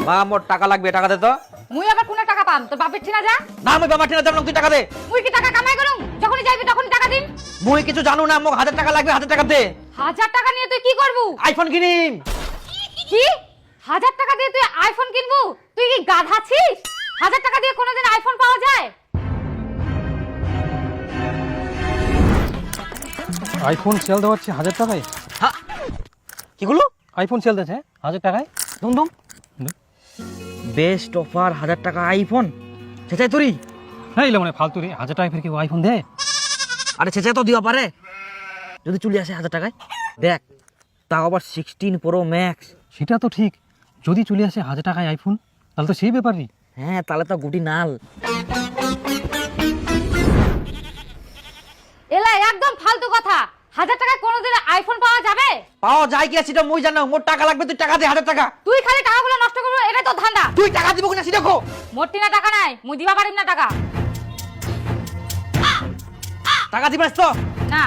মা মোর টাকা লাগবে, টাকা দে তো। মুই আবার কোন টাকা পাম? তোর বাপের ঠিনা যা। না আমি বাবা ঠিনা যাব না, তুই টাকা দে। মুই কি টাকা কামাই করুম? যখনই যাইবি তখনই টাকা দিম। মুই কিছু জানো না, মোক 1000 টাকা লাগবে, 1000 টাকা দে। 1000 টাকা নিয়ে তুই কি করবু? আইফোন কিনিম। কি 1000 টাকা দিয়ে তুই আইফোন কিনবু? তুই কি গাধা ছিস? 1000 টাকা দিয়ে কোনোদিন আইফোন পাওয়া যায়? আইফোন সেল দেওয়া হচ্ছে 1000 টাকায়। হ্যাঁ কিগুলো? আইফোন সেল দিচ্ছে 1000 টাকায়। দুম বেস্ট অফার 1000 টাকা আইফোন। চেঁচাই তুই? হ্যাঁ এলে মানে ফালতু রে, 1000 টাকায় ফের কেউ আইফোন দেয়? আরে চেঁচাই তো দিবা পারে যদি চলে আসে 1000 টাকায়। দেখ তাও আবার 16 প্রো ম্যাক্স। সেটা তো ঠিক, যদি চলে আসে 1000 টাকায় আইফোন তাহলে তো সেই ব্যাপারই। হ্যাঁ তাহলে তো গুটি নাল। এলা একদম ফালতু কথা। 1000 টাকায় কোনোদিন আইফোন পাওয়া যাবে? পাওয়া যায় কি সেটা মুই জানো। মোর টাকা লাগবে, তুই টাকা দে 1000 টাকা। তুই খালি টাকাগুলো নষ্ট করবি, এটাই তো ধান্দা। তুই টাকা দিব কিনা সেটা কো। মোর টিনা টাকা নাই, মুই দিবা পারিম না টাকা। টাকা দিবাস তো না।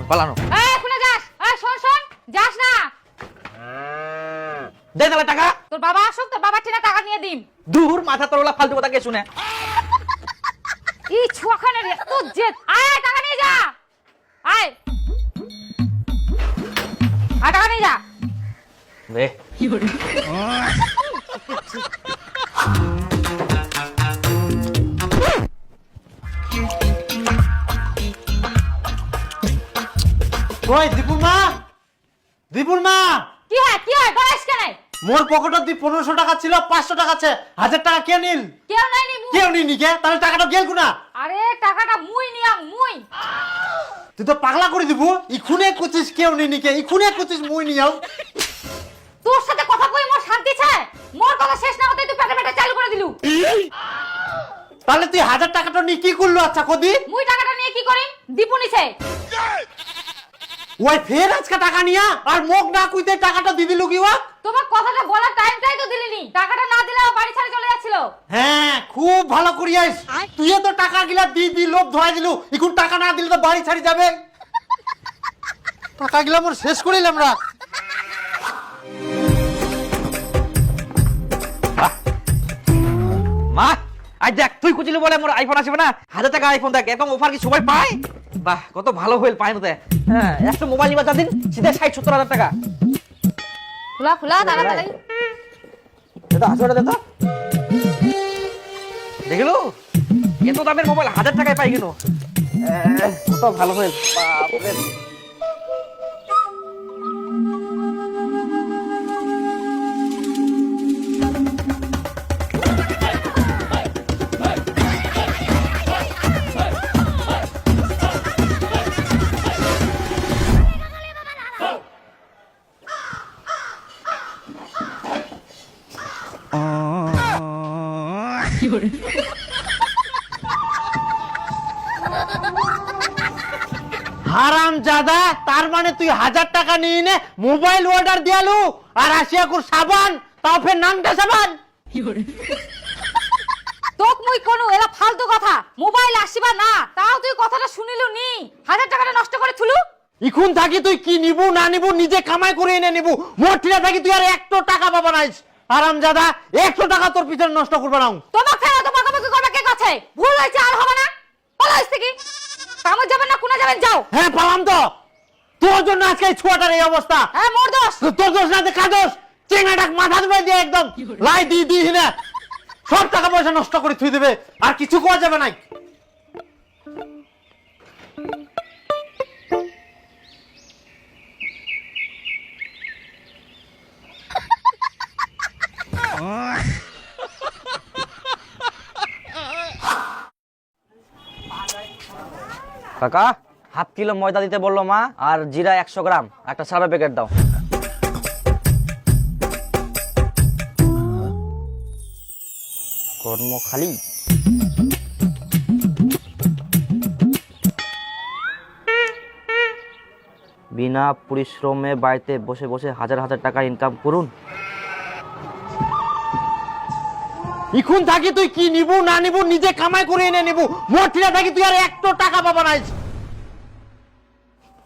পালানো। এই শুনে যাস? এই শোন যাস না। দে তাহলে টাকা। তোর বাবা আসুক, তোর বাবা টিনা টাকা নিয়ে দিম। দূর মাথা তোর ওলা ফালতু কথা কে শুনে। এই ছুয়াখানে রে তো জেদ। আয় টাকা নিয়ে যা। আয় টাকা নিয়ে যা। দে ওই দীপুর মা, দীপুর মা, কি হয় বয়স কেন? মোর পকেটত দি 1500 টাকা ছিল, 500 টাকা আছে, 1000 টাকা কে নিল? কেউ নাই নি মুই। কেউ নিনি কে? তাহলে টাকাটা গেল কুনা? আরে টাকাটা মুই নিয়াম মুই। তুই তো পাগলা করে দিব। ইখুনে কুচিস কেউ নিনি কে? ইখুনে কুচিস মুই নিয়াও। তোর সাথে কথা কই মোর শান্তি চাই। মোর কথা শেষ না হতে তুই পেটে চালু করে দিলু। তাহলে তুই 1000 টাকাটা নিয়ে কি করলো? আচ্ছা কদি মুই টাকাটা নিয়ে কি করি? দীপু নিছে। ওই ফের আজকে টাকা নিয়া আর মোক না কইতে টাকাটা দি দিলু কি ওয়া? তোমার কথাটা বলার টাইমটাই তো দিলিনি। টাকাটা না দিলে ও বাড়ি ছেড়ে চলে যাচ্ছিল। হ্যাঁ খুব ভালো করিয়াস। তুই তো টাকা গিলা দি লোভ ধোয়া দিলু। এখন টাকা না দিলে তো বাড়ি ছাড়ি যাবে। টাকা গিলা মোর শেষ করিলাম রা। মা আজ দেখ তুই কুচিলি বলে মোর আইফোন আসবে না। 1000 টাকা আইফোন দেখ, এরকম অফার কি সবাই পায়? বাহ কত ভালো হইল পায় না। হ্যাঁ একটা মোবাইল নিবা যা দিন সিধা 60-70 হাজার টাকা। খোলা তাড়াতাড়ি। এটা আসলে দে তো। দেখিলো এত দামের মোবাইল 1000 টাকায় পাই কেন? কত ভালো হইল বাপরে। হারাম জাদা, তার মানে তুই 1000 টাকা নিয়ে নে মোবাইল অর্ডার দিয়ালু আর আসিয়া কর সাবান, তাও ফের নামটা সাবান। তোক মুই কোন এলা ফালতু কথা। মোবাইল আসিবা না তাও তুই কথাটা শুনিলু নি। 1000 টাকাটা নষ্ট করে থুলু। ইখুন থাকি তুই কি নিবু না নিবু নিজে কামাই করে এনে নিবু। মোটিনা থাকি তুই আর 1 টাকা পাবা নাইস। হারাম জাদা 100 টাকা তোর পিছনে নষ্ট করবা না। তোমাক ফেরা তো বকাবকি করবে কে কাছে? ভুল হয়েছে আর হবে না। পালাইস থেকে কামে যাবেন না কোনা যাবেন যাও। হ্যাঁ পালাম তো। তোর জন্য আজকে এই ছোয়াটার এই অবস্থা। হ্যাঁ মোর দোষ। তোর দোষ না দেখা দোষ। চেঙ্গাটাক মাথা ধরে দিয়ে একদম লাই দি না সব টাকা পয়সা নষ্ট করে থুই দেবে আর কিছু কোয়া যাবে না। কাকা 1/2 কিলো ময়দা দিতে বললো মা, আর জিরা 100 গ্রাম, একটা সারা প্যাকেট দাও। কর্ম খালি। বিনা পরিশ্রমে বাড়িতে বসে বসে হাজার হাজার টাকা ইনকাম করুন। ইখুন থাকি তুই কি নিবু না নিবু নিজে কামাই করে এনে নিবু। মোটিনা থাকি তুই আর 1 টাকা পাবা নাইস।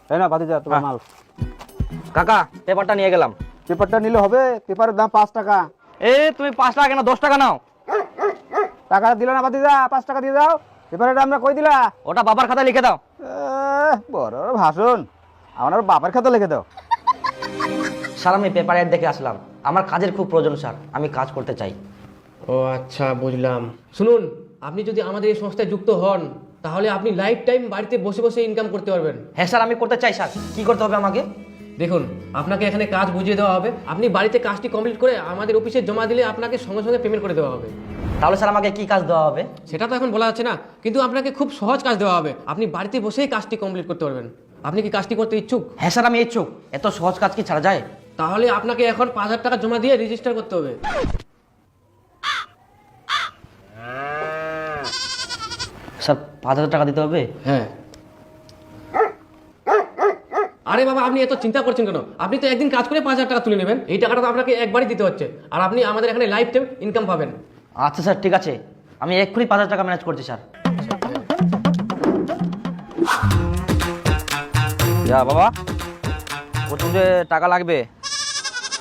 তাই না ভাতিজা তোমার মাল। কাকা পেপারটা নিয়ে গেলাম। পেপারটা নিলে হবে? পেপারের দাম 5 টাকা। এ তুমি 5 টাকা কেন 10 টাকা নাও। টাকা দিল না বাদিদা, 5 টাকা দিয়ে দাও। পেপারটা আমরা কই দিলা? ওটা বাবার খাতায় লিখে দাও। বড় ভাষণ, আমার বাবার খাতা লিখে দাও। স্যার আমি পেপার অ্যাড দেখে আসলাম, আমার কাজের খুব প্রয়োজন স্যার, আমি কাজ করতে চাই। ও আচ্ছা, বুঝলাম। শুনুন, আপনি যদি আমাদের এই সংস্থায় যুক্ত হন তাহলে আপনি লাইফ টাইম বাড়িতে বসে বসে ইনকাম করতে পারবেন। হ্যাঁ স্যার আমি করতে চাই স্যার, কি করতে হবে আমাকে? দেখুন, আপনাকে এখানে কাজ বুঝিয়ে দেওয়া হবে, আপনি বাড়িতে কাজটি কমপ্লিট করে আমাদের অফিসে জমা দিলে আপনাকে সঙ্গে সঙ্গে পেমেন্ট করে দেওয়া হবে। তাহলে স্যার আমাকে কি কাজ দেওয়া হবে? সেটা তো এখন বলা যাচ্ছে না, কিন্তু আপনাকে খুব সহজ কাজ দেওয়া হবে, আপনি বাড়িতে বসেই কাজটি কমপ্লিট করতে পারবেন। আপনি কি কাজটি করতে ইচ্ছুক? হ্যাঁ স্যার আমি ইচ্ছুক, এত সহজ কাজ কি ছাড়া যায়? তাহলে আপনাকে এখন 5,000 টাকা জমা দিয়ে রেজিস্টার করতে হবে। স্যার 5,000 টাকা দিতে হবে? হ্যাঁ। আরে বাবা, আপনি এত চিন্তা করছেন কেন? আপনি তো একদিন কাজ করে 5,000 টাকা তুলে নেবেন, এই টাকাটা তো আপনাকে একবারই দিতে হচ্ছে, আর আপনি আমাদের এখানে লাইফ টাইম ইনকাম পাবেন। আচ্ছা স্যার ঠিক আছে, আমি এক্ষুনি 5,000 টাকা ম্যানেজ করছি স্যার। যা বাবা, প্রথম যে টাকা লাগবে।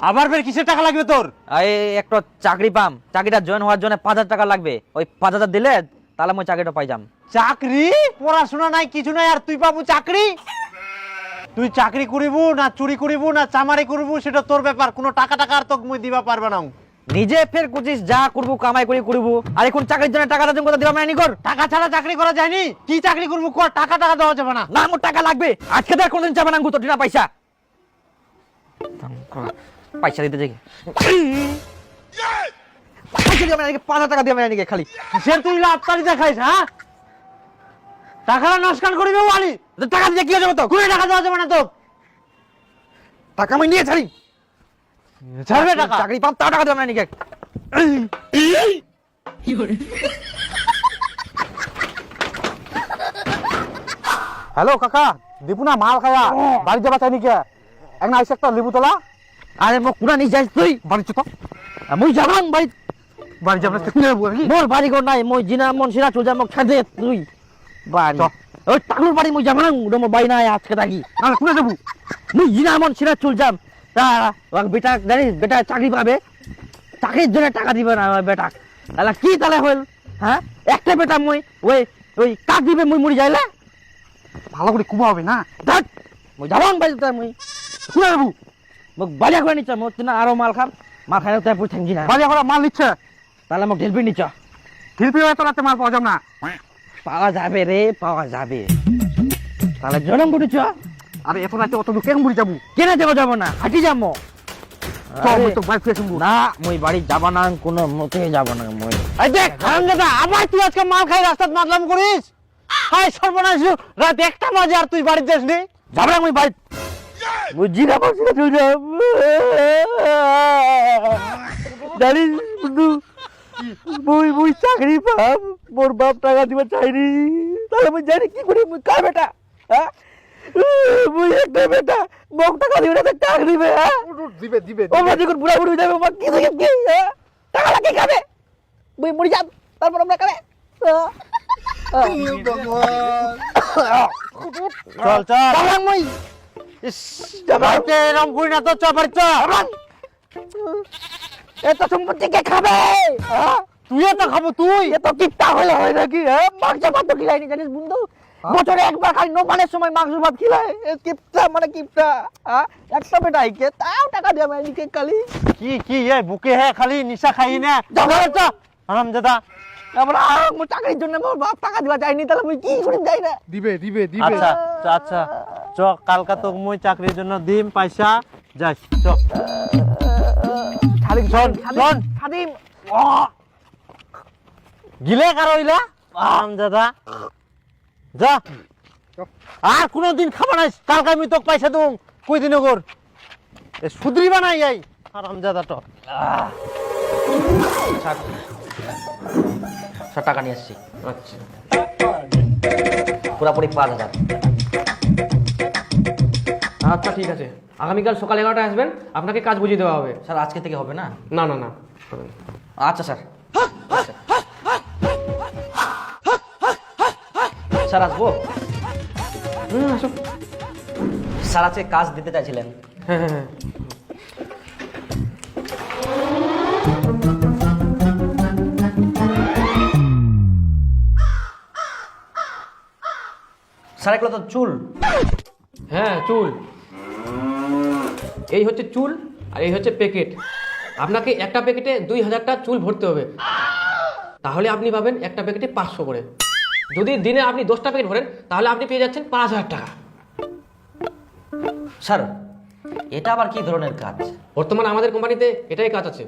আবার ফের কিসের টাকা লাগবে তোর? এই একটা চাকরি পাম, চাকরিটা জয়েন হওয়ার জন্য 5,000 টাকা লাগবে, ওই 5,000 দিলে তাহলে আমি চাকরিটা পাই যাম। চাকরি? পড়াশোনা নাই কিছু নাই আর তুই পাবো চাকরি? তুই চাকরি করিবু না চুরি করিবু না চামারি করিবু সেটা তোর ব্যাপার, কোনো টাকা টাকা আর তোকে মুই দিবা পারবে না। নিজে ফের কুচিস যা করবো কামাই করে করবো, আর এখন চাকরির জন্য টাকা দাম কথা দিবা মানে কর। টাকা ছাড়া চাকরি করা যায়নি, কি চাকরি করবো কর, টাকা টাকা দেওয়া যাবে না। না আমার টাকা লাগবে, আজকে তো আর কোনদিন যাবে না গুতো টিনা পয়সা। পয়সা দিতে যাই, পয়সা দিয়ে মানে 5,000 টাকা দিয়ে মানে খালি সে তুই লাভতারি দেখাইস? হ্যাঁ, টাকাটা নস্কান করিবে ওয়ালি, টাকা দিয়ে কি হয়ে যাবে তো? কোনো টাকা দেওয়া যাবে না তো। টাকা আমি নিয়ে ছাড়ি, ছাড়বে টাকা? চাকরি পাম তাও টাকা দেবে মানে হ্যালো কাকা, দীপু না মাল খাওয়া বাড়ি যাবা চাইনি কে? এক না একটা লিবু তোলা। আরে মো কুড়া নিয়ে যাইস তুই বাড়ি তো মুই যাবাং বাড়ি, বাড়ি যাবে কিনে নেবো মোর বাড়ি ঘর নাই, মই জিনা মন সিরা চল যা মোক ছাড়ে তুই বাড়ি। ওই টাকুর বাড়ি মই যাবাং, ওটা মোর বাড়ি নাই আজকে থাকি, না কিনে দেবো। মুই জিনা মন সিরা চল যাম। তা ওর বেটা জানিস বেটা চাকরি পাবে, চাকরির জন্য টাকা দিবে না ওই বেটা, তাহলে কি তাহলে হইল? হ্যাঁ একটা বেটা মই ওই ওই কাক দিবে মুই মরি যাইলে ভালো করে কুবা হবে না। দেখ মই যাবাং বাড়ি তাই মুই কিনে দেবো। মোক বালিয়া করে নিচ্ছ, মোক না আরো মাল খাম, মাল খাই তাই পুই থাকি না, বাড়ি এখন মাল নিচ্ছে, তাহলে মোক ঢেলবি নিচ্ছ। শিল্পী হয়তো রাতে মাল পাওয়া যাবে না। পাওয়া যাবে রে পাওয়া যাবে, তাহলে জনম করেছ। আরে এত রাতে অত দূর কেন বুড়ি যাবো? কেন যাবো যাবো না, হাঁটি যাবো তো বাইক ফিরে শুনবো না, মই বাড়ি যাবো না, কোনো মতে যাবো না মই। এই দেখ হারামজাদা, আবার তুই আজকে মাল খাই রাস্তায় মাতলাম করিস? হাই সর্বনাশ, রাত 1টা বাজে আর তুই বাড়িতে আসনি? যাবো না মই বাড়ি, বুঝছি না বলছি না তুই জানিস বন্ধু, মুই মুই চাকরি পাম, মোর বাপ টাকা দিবা চাইনি, তাহলে মুই জানি কি করি, মুই কার বেটা? হ্যাঁ মুই একটা বেটা, মোক টাকা দিবে না তো কাক দিবে? হ্যাঁ দিবে দিবে ও মা যখন বুড়া বুড়ি যাবে আমার কি দেখে কি? হ্যাঁ টাকা লাগে খাবে, মুই মরি যাব, তারপর আমরা খাবে। চল চল, যাবাং মুই, বাড়িতে এরকম করি না তো, চল বাড়ি চল। এত সম্পত্তি কে খাবে? হ্যাঁ তুইও তো খাবো তুই। এত কিপটা হলে হয় নাকি? হ্যাঁ মাংস ভাত তো খিলাইনি জানিস বন্ধু, বছরে একবার খালি নোমানের সময় মাংস ভাত খিলায়, কিপটা মানে কিপটা। হ্যাঁ একটা বেটা আইকে তাও টাকা দেবে না এদিকে খালি, কি কি এ বুকে হে খালি নিশা খাই না? হারামজাদা, আমরা মোর চাকরির জন্য মোর বাপ টাকা দিবা চাইনি, তাহলে মুই কি করে যাই না? দিবে দিবে দিবে। আচ্ছা আচ্ছা চ, কালকা তো মুই চাকরির জন্য দিম পয়সা, যাস চ। খালি শোন, শোন। খাদিম গিলে কার হইলা হারামজাদা, যা আর কোনদিন খাবা নাই, কালকে আমি তোকে পয়সা দেবো, কই দিন কর এ সুধরিবা নাই এই হারামজাদা তো। সব টাকা নিয়ে আসছি, আচ্ছা, পুরাপুরি 5,000। আচ্ছা ঠিক আছে, আগামীকাল সকাল 11টায় আসবেন, আপনাকে কাজ বুঝিয়ে দেওয়া হবে। স্যার আজকে থেকে হবে না? না না না, আচ্ছা স্যার, স্যার আসবো? আসুন। স্যার আজকে কাজ দিতে চাইছিলেন। হ্যাঁ হ্যাঁ হ্যাঁ, স্যার এগুলো তো চুল। হ্যাঁ চুল, এই হচ্ছে চুল আর এই হচ্ছে প্যাকেট। আপনাকে একটা প্যাকেটে 2000টা চুল ভরতে হবে, তাহলে আপনি পাবেন একটা প্যাকেটে 500 করে। যদি দিনে আপনি 10টা প্যাকেট ভরেন তাহলে আপনি পেয়ে যাচ্ছেন 5000 টাকা। স্যার এটা আবার কি ধরনের কাজ? বর্তমানে আমাদের কোম্পানিতে এটাই কাজ আছে।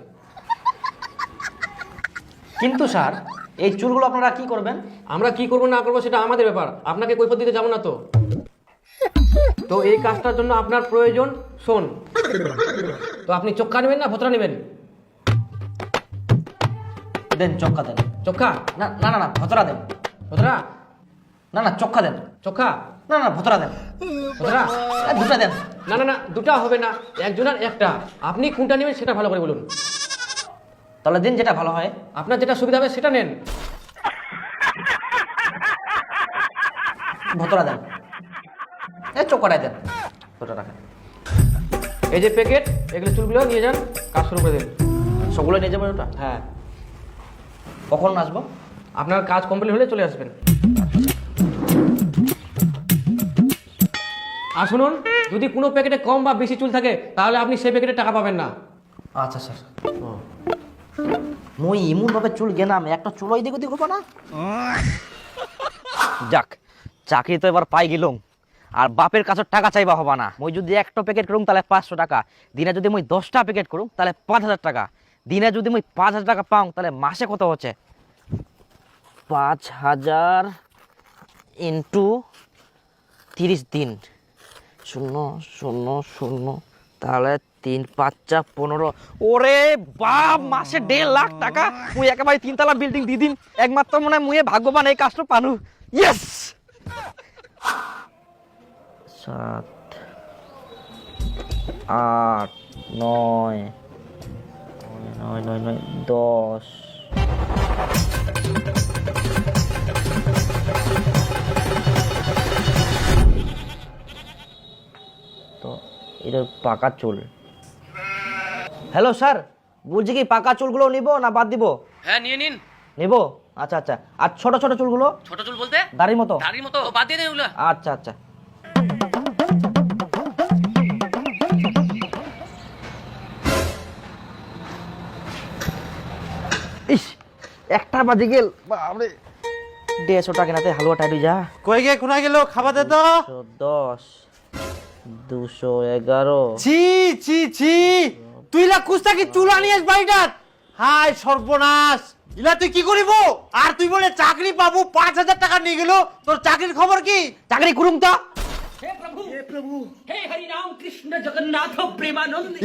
কিন্তু স্যার এই চুলগুলো আপনারা কি করবেন? আমরা কি করবো না করবো সেটা আমাদের ব্যাপার, আপনাকে কৈফত দিতে যাবো না তো। তো এই কাজটার জন্য আপনার প্রয়োজন শোন। তো আপনি চক্কা নেবেন না ভতরা নেবেন? দেন চক্কা দেন। চক্কা? না না না না ভতরা দেন। ভতরা? না না চক্কা দেন। চক্কা? না না ভতরা দেন। ভতরা? দুটা দেন। না না না, দুটা হবে না, একজনের একটা। আপনি কোনটা নেবেন সেটা ভালো করে বলুন। তাহলে দিন যেটা ভালো হয়। আপনার যেটা সুবিধা হবে সেটা নেন। ভতরা দেন। এই চক্কাটাই দেন। ভতরা রাখেন। এই যে প্যাকেট, এগুলো চুলগুলো নিয়ে যান, কাজ শুরু করে দিন। সবগুলো নিয়ে যাবেন ওটা? হ্যাঁ। কখন আসবো? আপনার কাজ কমপ্লিট হলে চলে আসবেন। আর শুনুন, যদি কোনো প্যাকেটে কম বা বেশি চুল থাকে তাহলে আপনি সেই প্যাকেটে টাকা পাবেন না। আচ্ছা স্যার। মই এমন ভাবে চুল গেনাম একটা চুল ওই দিকে ওদিকে করবো না। যাক চাকরি তো এবার পাই গেলুম, আর বাপের কাছে টাকা চাইবা হবা না। মই যদি একটা প্যাকেট করুম তাহলে 500 টাকা, দিনে যদি মই 10টা প্যাকেট করুম তাহলে 5000 টাকা, দিনে যদি মই 5000 টাকা পাও তাহলে মাসে কত হচ্ছে? 5000 ইন্টু 30 দিন, 000, তাহলে 3 5 15। ওরে বাপ, মাসে 1.5 লাখ টাকা। মুই একেবারে 3 তলা বিল্ডিং দিয়ে দিন। একমাত্র মনে হয় মুয়ে ভাগ্যবান এই কাজটা পানু। ইয়েস। 7 8 9 10। তো এটা পাকা চুল। হ্যালো স্যার, বলছি কি পাকা চুলগুলো নিব না বাদ দিব? হ্যাঁ নিয়ে নিন। নিব? আচ্ছা আচ্ছা। আর ছোট ছোট চুলগুলো? ছোট চুল বলতে দাড়ির মতো? দাড়ির মতো বাদ দিয়ে দেন ওগুলো। আচ্ছা আচ্ছা। ইস, একটা বাজে গেল। বাপরে, 150 টাকা নাতে হালুয়া টাইট হয়ে যা। কই গে কোনা গেল খাবার দে তো। 110 211। ছি ছি ছি, তুই লা কুস্তা কি চুলা নিয়েস বাড়িটাত? হায় সর্বনাশ, ইলা তুই কি করিব? আর তুই বলে চাকরি পাবো, 5000 টাকা নিয়ে গেল। তোর চাকরির খবর কি? চাকরি করুম তো।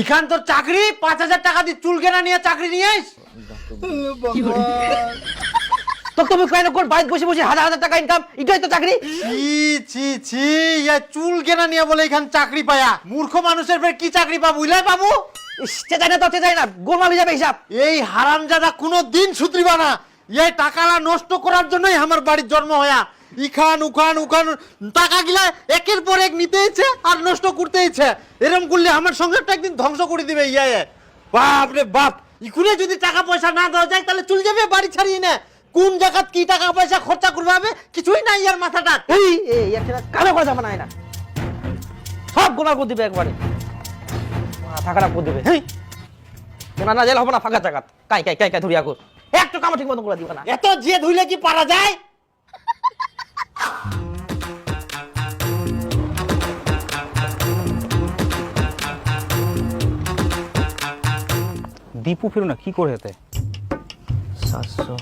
ইখান তোর চাকরি 5000 টাকা দিয়ে চুল কেনা নিয়ে চাকরি নিয়েস? তো তুমি কয় না কোন বাইক বসে বসে হাজার হাজার টাকা ইনকাম, এটাই তো চাকরি। ছি ছি ছি, ইয়া চুল কেনা নিয়ে বলে এখান চাকরি পায়া। মূর্খ মানুষের ফের কি চাকরি পাবো? ইলাই পাবো? চেঁচাই না তো চেঁচাই না, গোলমাল যাবে হিসাব। এই হারামজাদা কোনো দিন সুধরিবা না। এই টাকালা নষ্ট করার জন্যই আমার বাড়ির জন্ম হয়া। ইখান উখান উখান টাকা গিলা একের পর এক নিতে ইচ্ছে আর নষ্ট করতে ইচ্ছে। এরকম করলে আমার সংসারটা একদিন ধ্বংস করে দিবে। ইয়া বাপ রে বাপ, ইকুনে যদি টাকা পয়সা না দেওয়া যায় তাহলে চলে যাবে বাড়ি ছাড়িয়ে না। কোন জায়গাত কি টাকা পয়সা খরচা করবে হবে কিছুই নাই ইয়ার মাথাটা। এই এই একটা কালো করা যাবে না, না সব গোলমাল করে দিবে একবারে, মাথা খারাপ করে দিবে। হেই কেনা না জেল হবে না ফাঁকা জায়গা। কাই কাই কাই কাই ধরিয়া কর, একটু কাম ঠিক মতো করে দিবে না। এত যে ধুইলে কি পারা যায়? দীপু ফিরু না কি করে হেতে? 700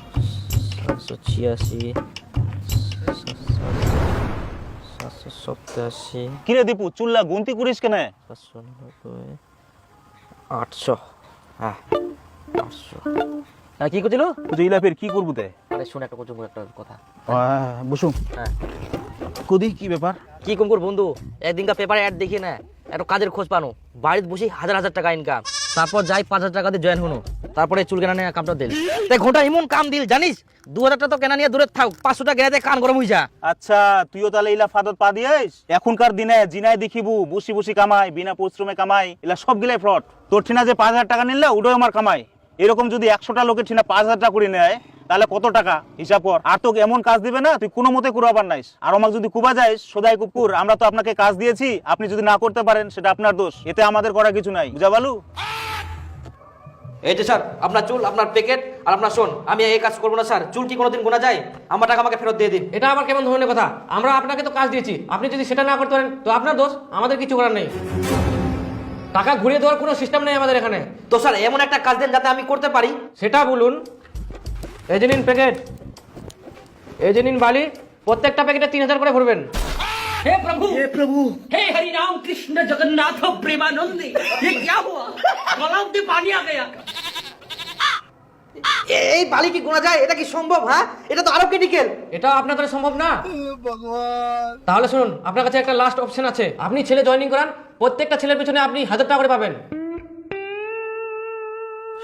786 787 কি রে দীপু, চুল্লা গুনতি করিস কেন? 790 800। হ্যাঁ 800। হ্যাঁ কি করছিল? তুই ইলা ফের কি করবু তে? আরে শুন একটা কথা, একটা কথা। বসু হ্যাঁ কদি কি ব্যাপার? কি কম কর বন্ধু, একদিনকার পেপারে অ্যাড দেখি না, একটা কাজের খোঁজ পানো, বাড়িতে বসে হাজার হাজার টাকা ইনকাম, তারপর যাই 5000 টাকা দিয়ে জয়েন হনো, তারপরে চুল কেনা নিয়ে কামটা দিল। তাই ঘন্টা এমন কাম দিল জানিস, 2000 টাকা তো কেনা নিয়ে দূরে থাক, 500 টাকা কেনা দিয়ে কান গরম হয়ে যা। আচ্ছা তুইও তাহলে ইলা ফাদত পা দিয়েস? এখনকার দিনে জিনায় দেখিবু বসি বসি কামাই, বিনা পরিশ্রমে কামাই, এলা সব গিলাই ফ্রড। তোর ঠিনা যে 5000 টাকা নিলে ওটাও আমার কামাই। এরকম যদি 100টা লোকের ঠিনা 5,000 টাকা করে নেয় তাহলে কত টাকা হিসাব কর। আর তোকে এমন কাজ দিবে না তুই কোনো মতে কুড়াবার নাইস। আর আমাকে যদি কুবা যাইস সদাই কুকুর, আমরা তো আপনাকে কাজ দিয়েছি, আপনি যদি না করতে পারেন সেটা আপনার দোষ, এতে আমাদের করা কিছু নাই, বুঝা বালু? এই যে স্যার আপনার চুল, আপনার প্যাকেট আর আপনার শোন, আমি এই কাজ করবো না স্যার। চুল কি কোনোদিন গোনা যায়? আমার টাকা আমাকে ফেরত দিয়ে দিন। এটা আবার কেমন ধরনের কথা? আমরা আপনাকে তো কাজ দিয়েছি, আপনি যদি সেটা না করতে পারেন তো আপনার দোষ, আমাদের কিছু করার নেই। টাকা ঘুরিয়ে দেওয়ার কোনো সিস্টেম নেই আমাদের এখানে। তো স্যার এমন একটা কাজ দেন যাতে আমি করতে পারি। সেটা বলুন। এই যে নিন প্যাকেট, এই যে নিন বালি, প্রত্যেকটা প্যাকেটে 3,000 করে ভরবেন। हे प्रभु हे हरि राम कृष्ण जगन्नाथ प्रेमानंद, ये क्या हुआ? गलाव में पानी आ गया। এই বালি কি গোনা যায়? এটা কি সম্ভব? হ্যাঁ, এটা তো আরো ক্রিটিক্যাল। এটা আপনার দ্বারা সম্ভব না। তাহলে শুনুন, আপনার কাছে একটা লাস্ট অপশন আছে, আপনি ছেলে জয়েনিং করান, প্রত্যেকটা ছেলের পিছনে আপনি 1,000 টাকা করে পাবেন।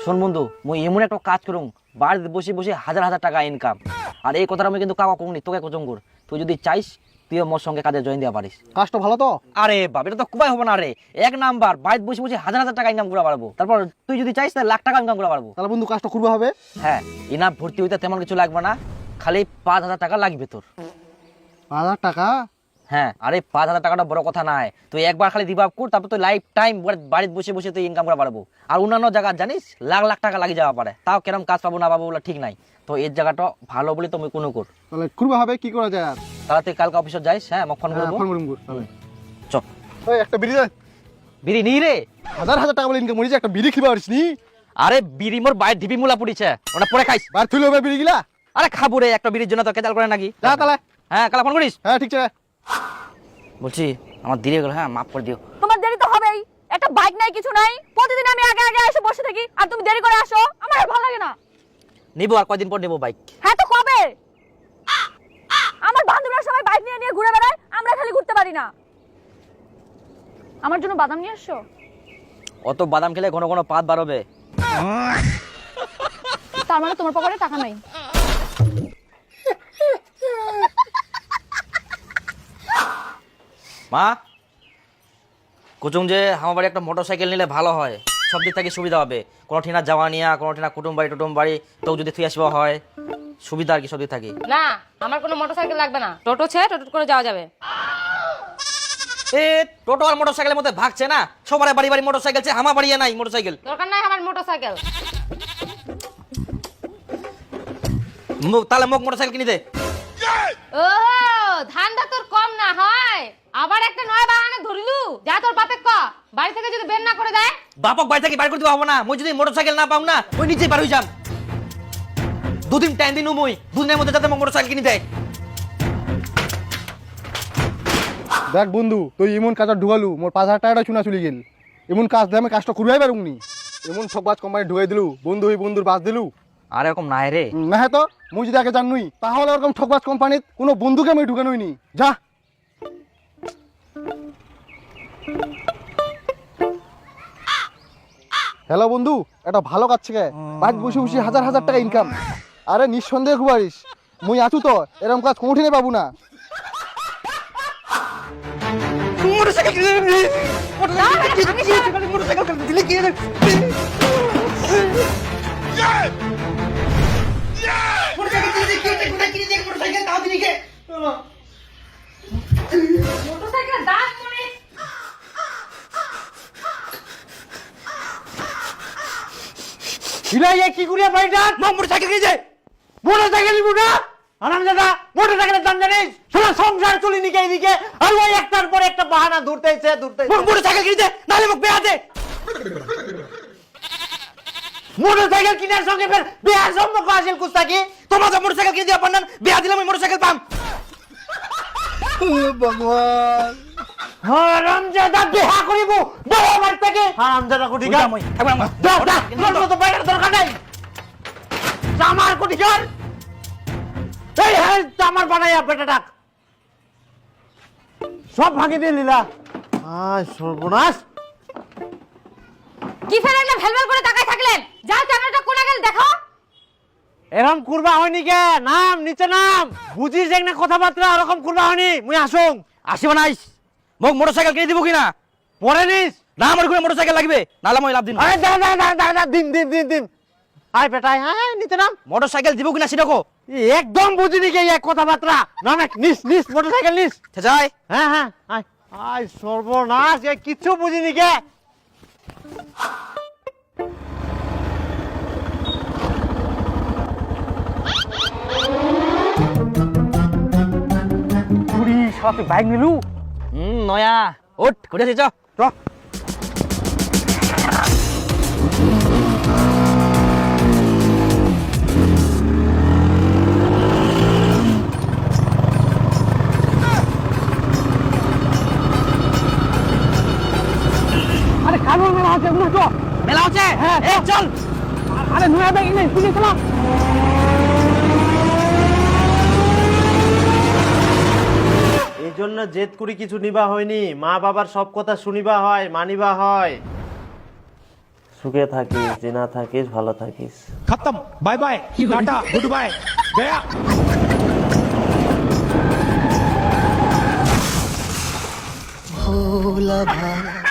শোন বন্ধু, মই এমন একটা কাজ করুম বাড়িতে বসে বসে হাজার হাজার টাকা ইনকাম। আর এই কথাটা আমি কিন্তু কাকা কমনি, তোকে কচঙ্গুর। তুই যদি চাইস তুইও মোর সঙ্গে কাজে জয়েন দিতে পারিস। কাজটা ভালো তো? আরে বাবা, এটা তো কুবাই হবে না রে। 1 নাম্বার বাড়িতে বসে বসে হাজার হাজার টাকা ইনকাম করে পারবো। তারপর তুই যদি চাইস তাহলে লাখ টাকা ইনকাম করে পারবো। তাহলে বন্ধু কাজটা করবে হবে? হ্যাঁ, ইনাম ভর্তি হইতে তেমন কিছু লাগবে না, খালি 5,000 টাকা লাগবে তোর। 5,000 টাকা? হ্যাঁ, আরে 5,000 টাকাটা বড় কথা নাই। তুই একবার খালি দিবাব কর, তারপর তুই লাইফ টাইম বাড়িতে বসে বসে তুই ইনকাম করে পারবো। আর অন্যান্য জায়গা জানিস লাখ লাখ টাকা লাগি যাওয়া পারে, তাও কেরম কাজ পাবো না পাবো বলে ঠিক নাই। তো এর জায়গাটা ভালো বলে তুমি কোনো কর। তাহলে করবে হবে, কি করা যায়? আর তাহলে তুই কালকে অফিসে যাইস। হ্যাঁ, মোক ফোন করবো। ফোন করুম তাহলে। চল। ওই একটা বিড়ি দে। বিড়ি নি রে? হাজার হাজার টাকা বলে ইনকাম করিস, একটা বিড়ি খেতে পারিস নি? আরে বিড়ি মোর বাইরে ঢিপি মুলা পড়িছে, ওটা পরে খাইস। বার থুলে হবে বিড়ি গিলা? আরে খাবো রে, একটা বিড়ির জন্য তো কেজাল করে নাকি? যা তাহলে। হ্যাঁ, কালা ফোন করিস। হ্যাঁ ঠিক আছে। বলছি আমার দেরি হয়ে গেল, হ্যাঁ মাফ করে দিও। তোমার দেরি তো হবেই, একটা বাইক নাই কিছু নাই, প্রতিদিন আমি আগে আগে এসে বসে থাকি আর তুমি দেরি করে আসো, আমার আর ভালো লাগে না। নিবো, আর কয়দিন পর নেবো বাইক। হ্যাঁ তো কবে? আমার বান্ধবীরা সবাই বাইক নিয়ে নিয়ে ঘুরে বেড়ায়, আমরা খালি ঘুরতে পারি না। আমার জন্য বাদাম নিয়ে আসছো? অত বাদাম খেলে ঘন ঘন পাত বার হবে। তার মানে তোমার পকেটে টাকা নাই? মা কুচুং যে আমার বাড়ি একটা মোটরসাইকেল নিলে ভালো হয়, সব দিক থেকে সুবিধা হবে। কোনো ঠিনা যাওয়া নিয়া, কোনো ঠিনা কুটুম বাড়ি তো যদি তুই আসবা হয় সুবিধা আর কি সব দিক থাকি। না, আমার কোনো মোটরসাইকেল লাগবে না, টোটো ছে টোটো করে যাওয়া যাবে। এ টোটো আর মোটরসাইকেলের মধ্যে ভাগছে না, সবার বাড়ি বাড়ি মোটরসাইকেল আছে, আমার বাড়ি নাই মোটরসাইকেল। দরকার নাই আমার মোটরসাইকেল। তাহলে মোক মোটরসাইকেল কিনে দে। ও ধান্দা তোর কম না হয়, আবার একটা নয় বাহানা ধরিলু। যা তোর বাপে ক, বাড়ি থেকে যদি বের না করে দেয়। বাপক বাড়ি থেকে বাড়ি করতে পারবো না, মই যদি মোটরসাইকেল না পাও না ওই নিচে বার হয়ে যাম। 2 দিন টাইম দিন, মই 2 দিনের মধ্যে যাতে মোক মোটরসাইকেল কিনে দেয়। দেখ বন্ধু, তুই এমন কাজটা ঢুকালু, মোর 5,000 টাকাটা চুনা চলে গেল। এমন কাজ দিয়ে আমি কাজটা করবাই পারুমনি। এমন ঠকবাজ কোম্পানি ঢুকাই দিলু, বন্ধু হই বন্ধুর বাস দিলু। আর এরকম নাই রে। না হ্যাঁ তো মুই যদি আগে জানুই তাহলে ওরকম ঠকবাজ কোম্পানিত কোনো বন্ধুকে আমি ঢুকানোই নি। যা। হ্যালো বন্ধু, এটা ভালো কাজ থেকে বাড়িতে বসে বসে হাজার হাজার টাকা ইনকাম। আরে নিঃসন্দেহে খুব পারিস, মুই আছু তো, এরকম কাজ কোনোদিনই পাবো না। মোটরসাইকেলের দাম মনে কি করিয়া বাড়িটা মোটরসাইকেল কিনে যায়? মোটরসাইকেল নিবো না আরামজাদা, মোটরসাইকেলের দাম জানিস? সারা সংসার চলি নিকে এদিকে, আর ওই একটার পর একটা বাহানা ধরতেছে। মোটরসাইকেল কিনে দে, নাহলে মোক বেয়া দে। মোটরসাইকেল কিনার সঙ্গে ফের বেয়ার সম্পর্ক আসেল কুস্তাকি। তোমার তো মোটরসাইকেল কিনে দিয়া পান্নান, বেয়া দিলে আমি মোটরসাইকেল পাম। ভগবান, হারামজাদা বেহা করিব বড় বাড়ি থেকে। হারামজাদা কোটি গা মই দাও দাও, তোর তো বাইরের দরকার নাই। আমার কোটি কর, এই হ্যাঁ আমার বানাইয়া বেটাটা সব ভাঙি দিয়ে লীলা। আয় সর্বনাশ। কি ফেলে না ভেলভেল করে তাকায় থাকলেন? যাও ক্যামেরাটা কোনা গেল দেখো। এরকম কুরবা হয়নি কে? নাম নিচে নাম, বুঝিস এক না কথাবার্তা, এরকম কুরবা হয়নি। মুই আসুন আসিব নাইস, মোক মোটরসাইকেল কিনে দিব কিনা? পরে নিস না, আমার ঘুরে মোটরসাইকেল লাগবে, নাহলে মই লাভ দিন। আরে দা দা দা দা দা দিন দিন দিন দিন আয় বেটা আয়, আয় নিতে নাম। মোটর সাইকেল দিব কিনা সেটা কো। একদম বুঝিনি কে এক কথাবার্তা। না না নিস নিস মোটরসাইকেল নিস। যাই। হ্যাঁ হ্যাঁ আয় আয় সর্বনাশ, এ কিচ্ছু বুঝিনি কে। কুড়ি সাথে বাইক নিলু। নয়া ওঠ ঘুরে আসি চ। আরে কানুন মেলা আছে না তো। মেলা হচ্ছে হ্যাঁ চল। আরে নয়া বাইক নেই তুই চলা। এই জন্য জেদ করি কিছু নিবা হয়নি, মা বাবার সব কথা শুনিবা হয়, মানিবা হয়। সুখে থাকিস, চেনা থাকিস, ভালো থাকিস। खत्म bye bye tata goodbye गया भोला भाला